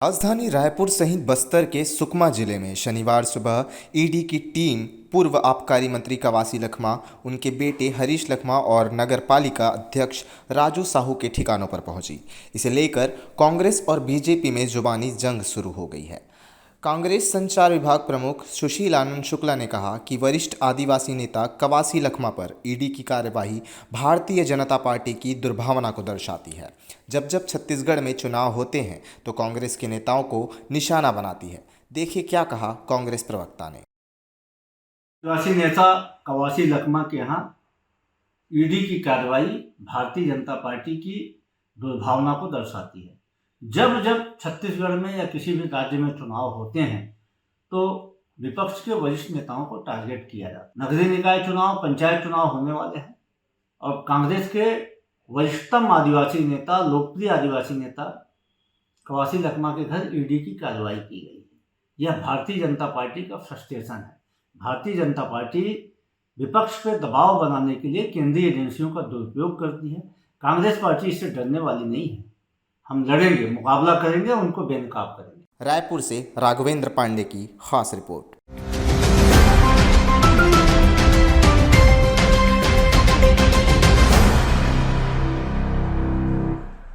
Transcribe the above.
राजधानी रायपुर सहित बस्तर के सुकमा जिले में शनिवार सुबह ईडी की टीम पूर्व आबकारी मंत्री कवासी लखमा, उनके बेटे हरीश लखमा और नगर पालिका अध्यक्ष राजू साहू के ठिकानों पर पहुंची। इसे लेकर कांग्रेस और बीजेपी में जुबानी जंग शुरू हो गई है। कांग्रेस संचार विभाग प्रमुख सुशील आनंद शुक्ला ने कहा कि वरिष्ठ आदिवासी नेता कवासी लखमा पर ईडी की कार्यवाही भारतीय जनता पार्टी की दुर्भावना को दर्शाती है। जब जब छत्तीसगढ़ में चुनाव होते हैं तो कांग्रेस के नेताओं को निशाना बनाती है। देखिए क्या कहा कांग्रेस प्रवक्ता ने। आदिवासी नेता कवासी लखमा के यहाँ ईडी की कार्रवाई भारतीय जनता पार्टी की दुर्भावना को दर्शाती है। जब जब छत्तीसगढ़ में या किसी भी राज्य में चुनाव होते हैं तो विपक्ष के वरिष्ठ नेताओं को टारगेट किया जाता है। नगरीय निकाय चुनाव, पंचायत चुनाव होने वाले हैं और कांग्रेस के वरिष्ठतम आदिवासी नेता, लोकप्रिय आदिवासी नेता कवासी लखमा के घर ईडी की कार्रवाई की गई है। यह भारतीय जनता पार्टी का फ्रस्ट्रेशन है। भारतीय जनता पार्टी विपक्ष पे दबाव बनाने के लिए केंद्रीय एजेंसियों का दुरुपयोग करती है। कांग्रेस पार्टी इससे डरने वाली नहीं है। हम लड़ेंगे, मुकाबला करेंगे, उनको बेनकाब करेंगे। रायपुर से राघवेंद्र पांडे की खास रिपोर्ट।